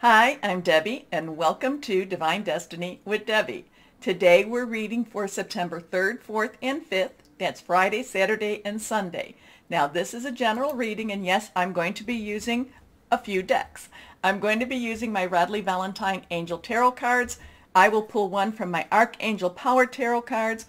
Hi, I'm Debbie, and welcome to Divine Destiny with Debbie. Today we're reading for September 3rd, 4th, and 5th. That's Friday, Saturday, and Sunday. Now this is a general reading, and yes, I'm going to be using a few decks. I'm going to be using my Radley Valentine Angel Tarot cards. I will pull one from my Archangel Power Tarot cards.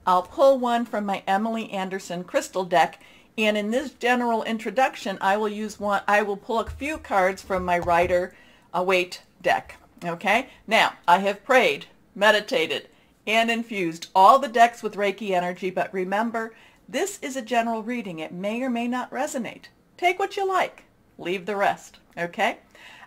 I'll pull one from my Emily Anderson Crystal deck. And in this general introduction, I will pull a few cards from my Rider Waite deck. Okay, now I have prayed, meditated, and infused all the decks with Reiki energy, but remember, this is a general reading. It may or may not resonate. Take what you like, leave the rest. Okay,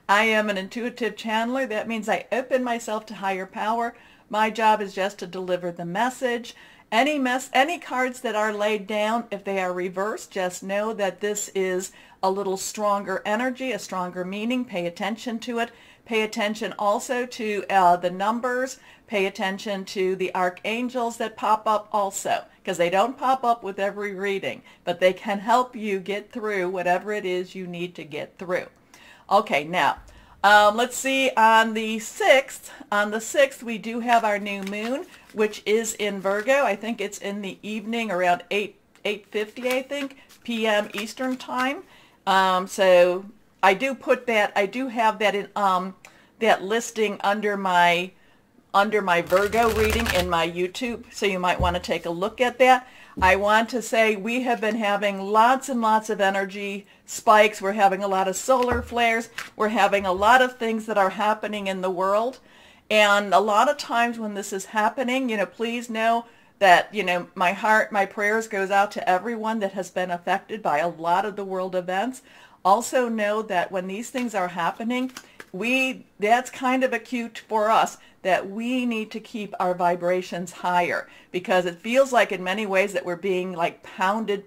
I am an intuitive channeler. That means I open myself to higher power. My job is just to deliver the message. Any cards that are laid down, if they are reversed, just know that this is a little stronger energy, a stronger meaning. Pay attention to it. Pay attention also to the numbers. Pay attention to the archangels that pop up also, because they don't pop up with every reading, but they can help you get through whatever it is you need to get through. Okay, now let's see, on the 6th, we do have our new moon, which is in Virgo. I think it's in the evening around 8:50, I think, p.m. Eastern time. So I do have that in that listing under my Virgo reading in my YouTube, so you might want to take a look at that. I want to say we have been having lots and lots of energy spikes. We're having a lot of solar flares. We're having a lot of things that are happening in the world. And a lot of times when this is happening, please know that, my heart, my prayers goes out to everyone that has been affected by a lot of the world events. Also know that when these things are happening, that's kind of acute for us, that we need to keep our vibrations higher, because it feels like in many ways that we're being like pounded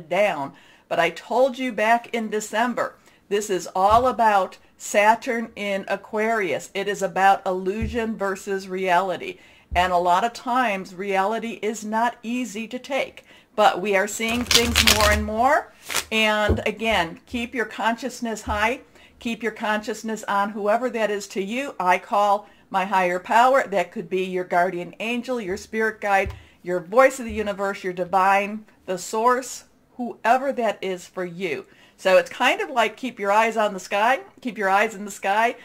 down. But I told you back in December, this is all about Saturn in Aquarius. It is about illusion versus reality. And a lot of times reality is not easy to take, but we are seeing things more and more. And again, keep your consciousness high. Keep your consciousness on whoever that is to you. I call my higher power. That could be your guardian angel, your spirit guide, your voice of the universe, your divine, the source, whoever that is for you. So it's kind of like keep your eyes on the sky, keep your eyes in the sky,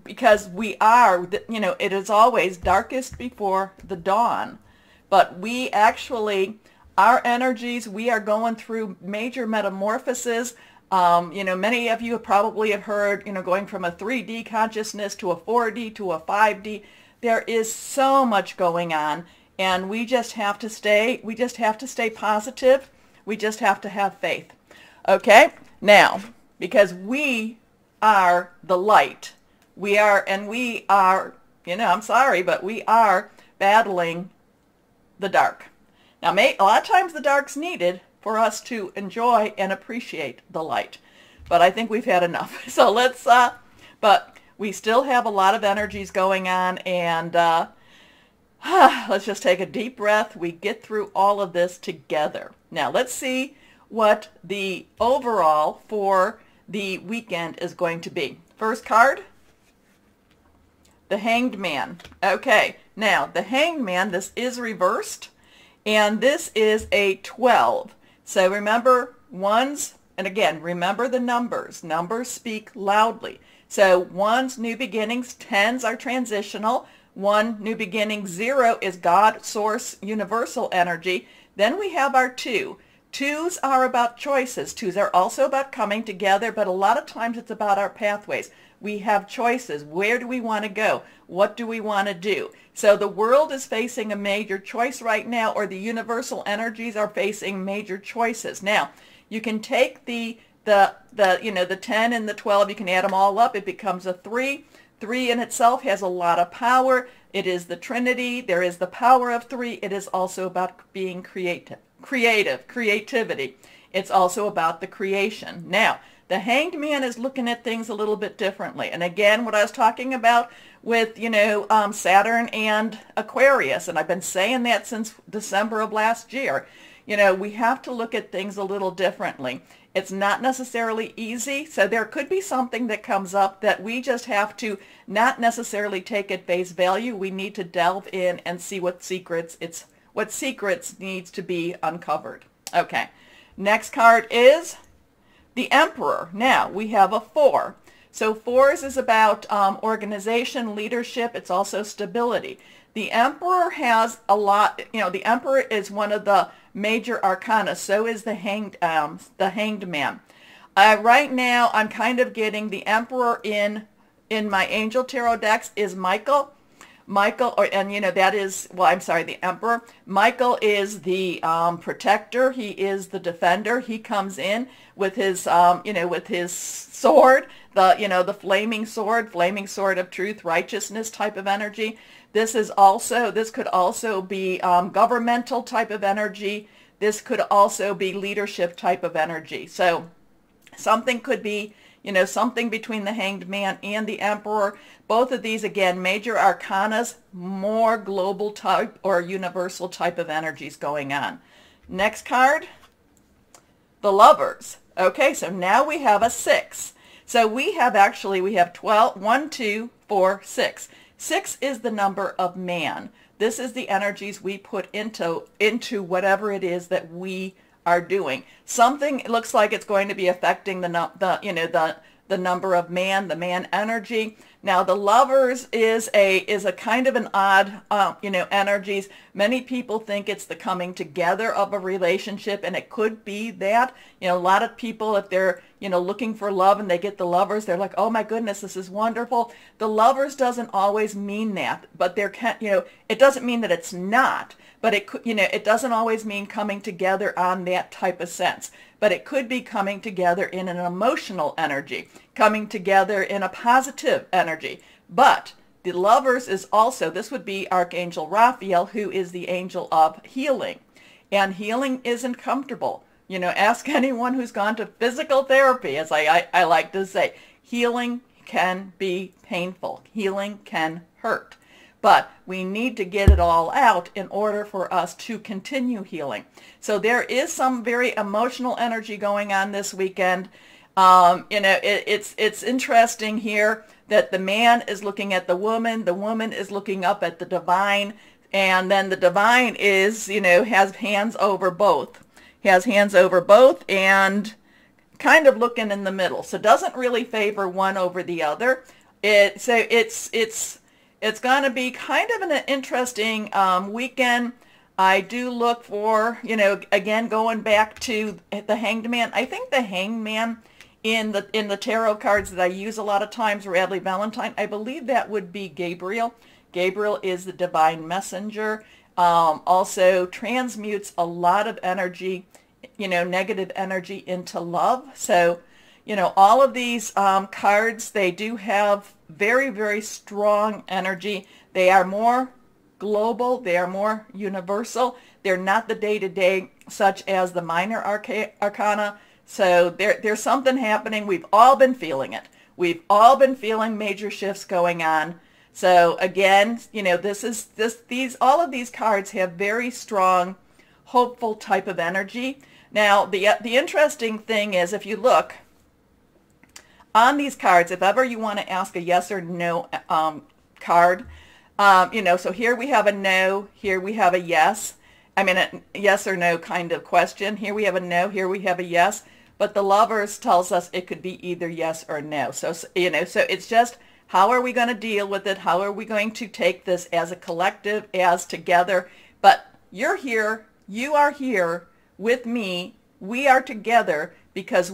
because we are, it is always darkest before the dawn. But we actually, our energies, we are going through major metamorphoses. Many of you probably have heard, going from a 3D consciousness to a 4D to a 5D. There is so much going on, and we just have to stay positive. We just have to have faith. Okay? Now, because we are the light. We are, I'm sorry, but we are battling the dark. Now, a lot of times the dark's needed for us to enjoy and appreciate the light. But I think we've had enough. So but we still have a lot of energies going on, and let's just take a deep breath. We get through all of this together. Now, let's see what the overall for the weekend is going to be. First card, the Hanged Man. Okay, now the Hanged Man, this is reversed, and this is a 12. So remember ones, and again, remember the numbers. Numbers speak loudly. So ones, new beginnings. Tens are transitional. 1, new beginning. 0 is God, source, universal energy. Then we have our 2. 2s are about choices. 2s are also about coming together, but a lot of times it's about our pathways. We have choices. Where do we want to go? What do we want to do? So the world is facing a major choice right now, or the universal energies are facing major choices. Now, you can take the 10 and the 12, you can add them all up. It becomes a 3. 3 in itself has a lot of power. It is the Trinity. There is the power of 3. It is also about being creativity. It's also about the creation. Now, the Hanged Man is looking at things a little bit differently. And again, what I was talking about with, Saturn and Aquarius, and I've been saying that since December of last year, we have to look at things a little differently. It's not necessarily easy, so there could be something that comes up that we just have to not necessarily take at face value. We need to delve in and see what secrets needs to be uncovered. Okay, next card is the Emperor. Now, we have a 4. So 4s is about organization, leadership. It's also stability. The Emperor has a lot, the Emperor is one of the major arcana. So is the Hanged Man. Right now, I'm kind of getting the Emperor in my Angel Tarot decks is Michael. The Emperor. Michael is the protector. He is the defender. He comes in with his, with his sword, the flaming sword of truth, righteousness type of energy. This could also be governmental type of energy. This could also be leadership type of energy. So something could be, something between the Hanged Man and the Emperor. Both of these, again, major arcanas, more global type or universal type of energies going on. Next card, the Lovers. Okay, so now we have a 6. So we have 12, 1, 2, 4, 6. 6 is the number of man. This is the energies we put into whatever it is that we are doing. Something looks like it's going to be affecting the number of man, the man energy. Now the Lovers is a kind of an odd energies. Many people think it's the coming together of a relationship, and it could be that. A lot of people, if they're looking for love and they get the Lovers, they're like, oh my goodness, this is wonderful. The Lovers doesn't always mean that, but it doesn't mean that it's not. But it could, it doesn't always mean coming together on that type of sense. But it could be coming together in an emotional energy, coming together in a positive energy. But the Lovers is also, this would be Archangel Raphael, who is the angel of healing. And healing isn't comfortable. Ask anyone who's gone to physical therapy, as I like to say. Healing can be painful. Healing can hurt. But we need to get it all out in order for us to continue healing. So there is some very emotional energy going on this weekend. It's interesting here that the man is looking at the woman is looking up at the divine, and then the divine is, has hands over both. And kind of looking in the middle. So doesn't really favor one over the other. It's going to be kind of an interesting weekend. I do look for, again, going back to the Hanged Man. I think the Hanged Man in the tarot cards that I use a lot of times, Radley Valentine, I believe that would be Gabriel. Gabriel is the divine messenger. Also transmutes a lot of energy, negative energy into love. So, all of these cards, they do have very, very strong energy. They are more global. They are more universal. They're not the day-to-day, such as the minor arcana. So there's something happening. We've all been feeling it. We've all been feeling major shifts going on. So again, all of these cards have very strong, hopeful type of energy. Now, the interesting thing is, if you look on these cards, if ever you want to ask a yes or no card, so here we have a no, here we have a yes. A yes or no kind of question. Here we have a no, here we have a yes. But the Lovers tells us it could be either yes or no. So, so it's just, how are we going to deal with it? How are we going to take this as a collective, as together? But you're here, you are here with me, we are together, because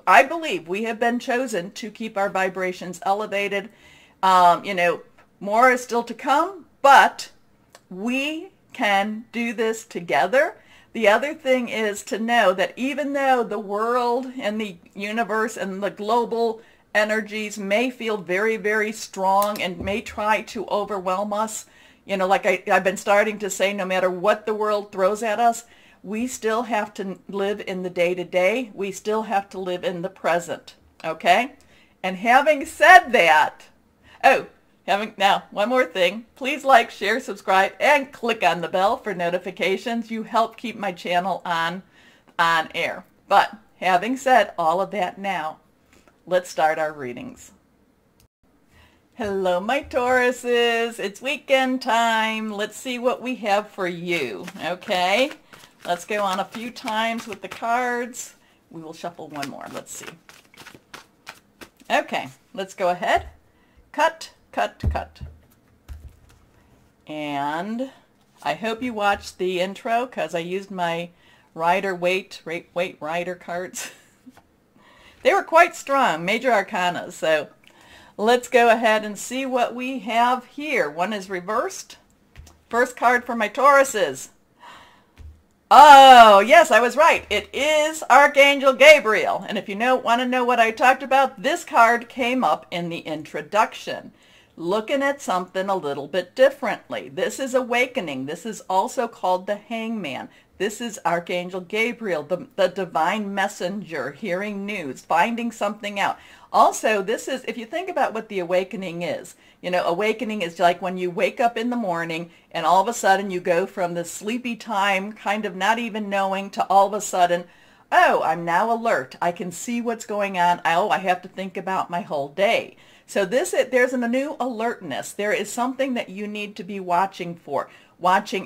I believe we have been chosen to keep our vibrations elevated. More is still to come, but we can do this together. The other thing is to know that even though the world and the universe and the global energies may feel very, very strong and may try to overwhelm us, like I've been starting to say, no matter what the world throws at us, we still have to live in the day-to-day. We still have to live in the present, okay? And having said that, now, one more thing. Please like, share, subscribe, and click on the bell for notifications. You help keep my channel on air. But having said all of that now, let's start our readings. Hello, my Tauruses. It's weekend time. Let's see what we have for you, okay? Let's go on a few times with the cards. We will shuffle one more. Let's see. Okay, let's go ahead. Cut, cut, cut. And I hope you watched the intro because I used my rider rider cards. They were quite strong, major arcana. So let's go ahead and see what we have here. One is reversed. First card for my Tauruses. Oh, yes, I was right. It is Archangel Gabriel. And if you want to know what I talked about, this card came up in the introduction. Looking at something a little bit differently. This is awakening. This is also called the Hangman. This is Archangel Gabriel, the divine messenger, hearing news, finding something out. Also, this is, if you think about what the awakening is, awakening is like when you wake up in the morning and all of a sudden you go from the sleepy time, kind of not even knowing, to all of a sudden, oh, I'm now alert. I can see what's going on. Oh, I have to think about my whole day. So there's a new alertness. There is something that you need to be watching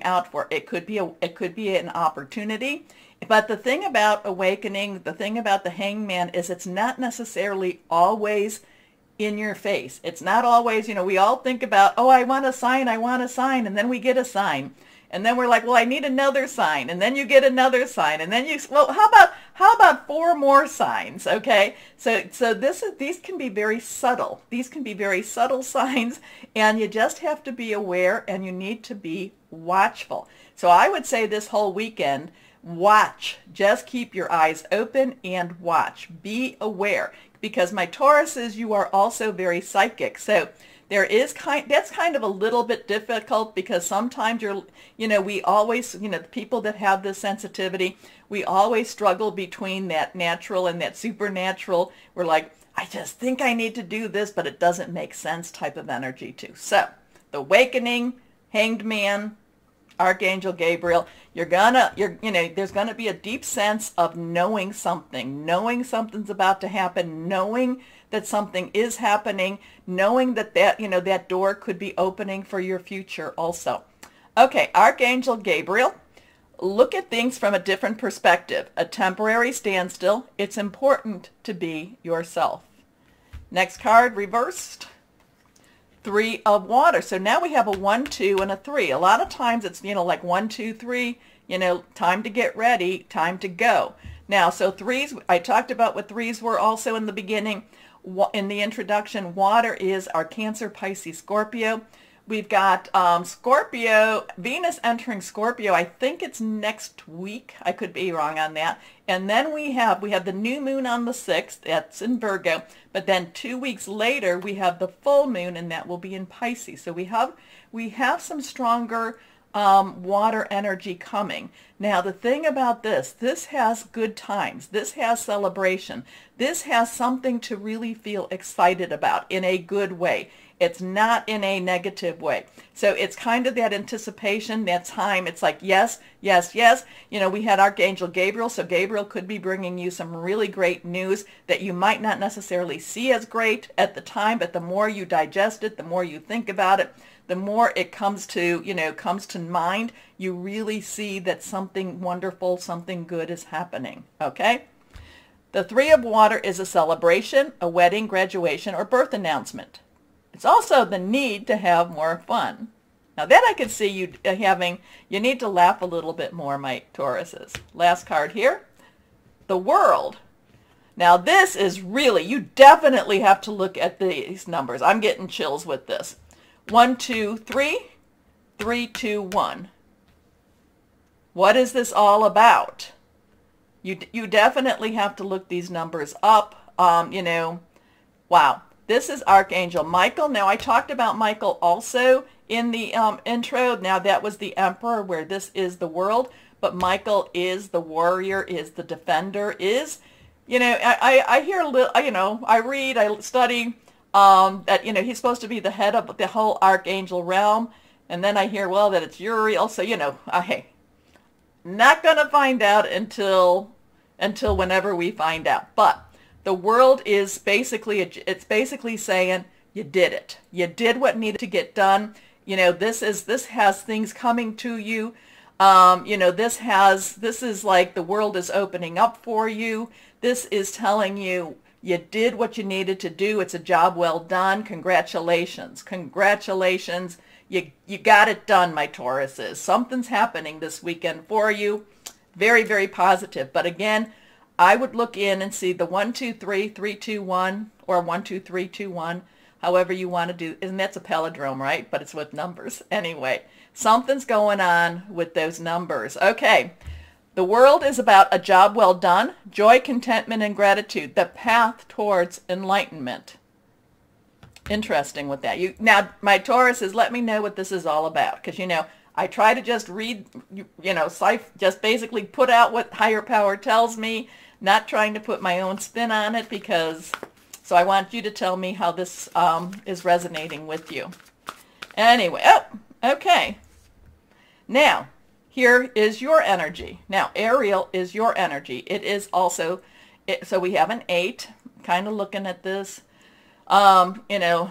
out for. It could be an opportunity. But the thing about awakening, the thing about the Hangman is it's not necessarily always in your face. It's not always, we all think about, oh, I want a sign, and then we get a sign. And then we're like, well, I need another sign. And then you get another sign. And then well, how about 4 more signs? Okay. So these can be very subtle. These can be very subtle signs, and you just have to be aware and you need to be watchful. So I would say this whole weekend, watch. Just keep your eyes open and watch. Be aware, because my Tauruses, you are also very psychic. So that's kind of a little bit difficult, because sometimes we always, the people that have this sensitivity, we always struggle between that natural and that supernatural. We're like, I just think I need to do this, but it doesn't make sense type of energy too. So the awakening, Hanged Man, Archangel Gabriel, there's gonna be a deep sense of knowing something's about to happen, knowing that something is happening, knowing that door could be opening for your future also. Okay, Archangel Gabriel, look at things from a different perspective. A temporary standstill. It's important to be yourself. Next card, reversed. 3 of water. So now we have a 1, 2, and a 3. A lot of times it's, like 1, 2, 3, time to get ready, time to go. Now, so 3s, I talked about what 3s were also in the beginning. In the introduction, water is our Cancer, Pisces, Scorpio. We've got Scorpio, Venus entering Scorpio. I think it's next week. I could be wrong on that. And then we have the new moon on the 6th. That's in Virgo. But then 2 weeks later, we have the full moon, and that will be in Pisces. So we have some stronger water energy coming. Now, the thing about this has good times. This has celebration. This has something to really feel excited about in a good way. It's not in a negative way. So it's kind of that anticipation, that time. It's like, yes, yes, yes. We had Archangel Gabriel, so Gabriel could be bringing you some really great news that you might not necessarily see as great at the time, but the more you digest it, the more you think about it, the more it comes to mind, you really see that something wonderful, something good is happening, okay? The 3 of water is a celebration, a wedding, graduation, or birth announcement. It's also the need to have more fun. Now that I can see you you need to laugh a little bit more, my Tauruses. Last card here, the World. Now this is really, you definitely have to look at these numbers. I'm getting chills with this. 1, 2, 3, 3, 2, 1. What is this all about? You definitely have to look these numbers up. Wow. This is Archangel Michael. Now, I talked about Michael also in the intro. Now, that was the Emperor, where this is the World. But Michael is the warrior, is the defender, is, I hear a little, I read, I study that, he's supposed to be the head of the whole Archangel realm. And then I hear, well, that it's Uriel. So, hey, not going to find out until until whenever we find out. But the world is basically, it's basically saying you did it. You did what needed to get done. You know, this has things coming to you. You know, this is like the world is opening up for you. This is telling you you did what you needed to do. It's a job well done. Congratulations. Congratulations. You got it done, my Tauruses. Something's happening this weekend for you. Very, very positive. But again, I would look in and see the 1, 2, 3, 3, 2, 1, or 1, 2, 3, 2, 1, however you want to do. And that's a palindrome, right? But it's with numbers. Anyway, something's going on with those numbers. Okay. The world is about a job well done, joy, contentment, and gratitude, the path towards enlightenment. Interesting with that. Now, my Tauruses, let me know what this is all about, because, you know, I try to just read, you know, just basically put out what higher power tells me, not trying to put my own spin on it, because, so I want you to tell me how this is resonating with you. Anyway, oh, okay. Now, here is your energy. Now, Ariel is your energy. It is also, so we have an 8, kind of looking at this, you know,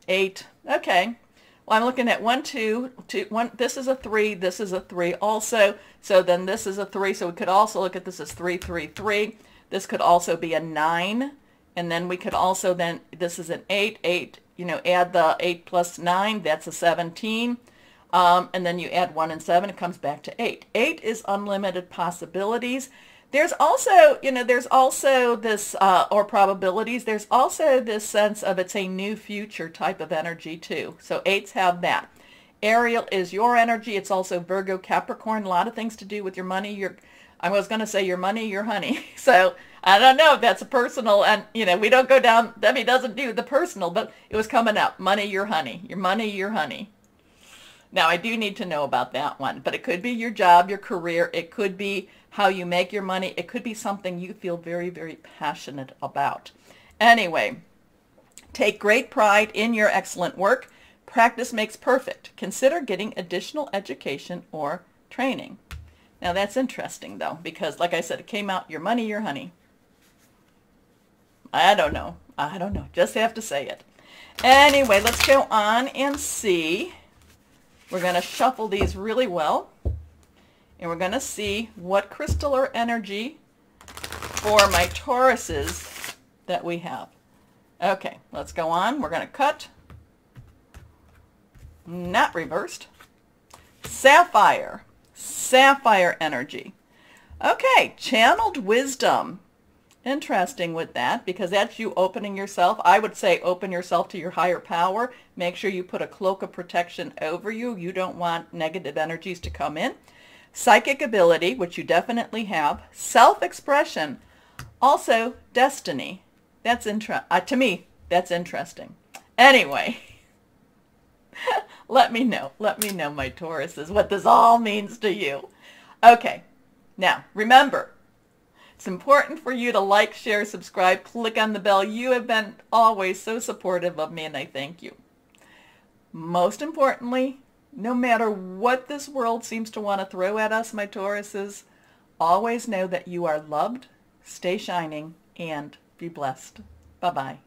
8, okay. Well, I'm looking at 1, 2, 1, this is a 3, this is a 3 also, so then this is a 3, so we could also look at this as 3, 3, 3. This could also be a 9, and then we could also then, this is an 8, 8, you know, add the 8 plus 9, that's a 17. And then you add 1 and 7, it comes back to 8. 8 is unlimited possibilities. There's also, you know, there's also this, or probabilities, there's also this sense of it's a new future type of energy too. So 8s have that. Ariel is your energy. It's also Virgo, Capricorn, a lot of things to do with your money. I was going to say your money, your honey. So I don't know if that's a personal, and, you know, we don't go down, Debbie doesn't do the personal, but it was coming up. Money, your honey. Your money, your honey. Now, I do need to know about that one, but it could be your job, your career. It could be how you make your money. It could be something you feel very, very passionate about. Anyway, take great pride in your excellent work. Practice makes perfect. Consider getting additional education or training. Now, that's interesting, though, because, like I said, it came out, your money, your honey. I don't know. I don't know. Just have to say it. Anyway, let's go on and see. We're going to shuffle these really well, and we're going to see what crystal or energy for my Tauruses that we have. Okay, let's go on. We're going to cut, not reversed. Sapphire, sapphire energy. Okay, channeled wisdom. Interesting with that, because that's you opening yourself. I would say open yourself to your higher power. Make sure you put a cloak of protection over you. You don't want negative energies to come in. Psychic ability, which you definitely have. Self-expression. Also, destiny. That's to me, that's interesting. Anyway, let me know, my Tauruses, what this all means to you. Okay, now remember, it's important for you to like, share, subscribe, click on the bell. You have been always so supportive of me, and I thank you. Most importantly, no matter what this world seems to want to throw at us, my Tauruses, always know that you are loved, stay shining, and be blessed. Bye-bye.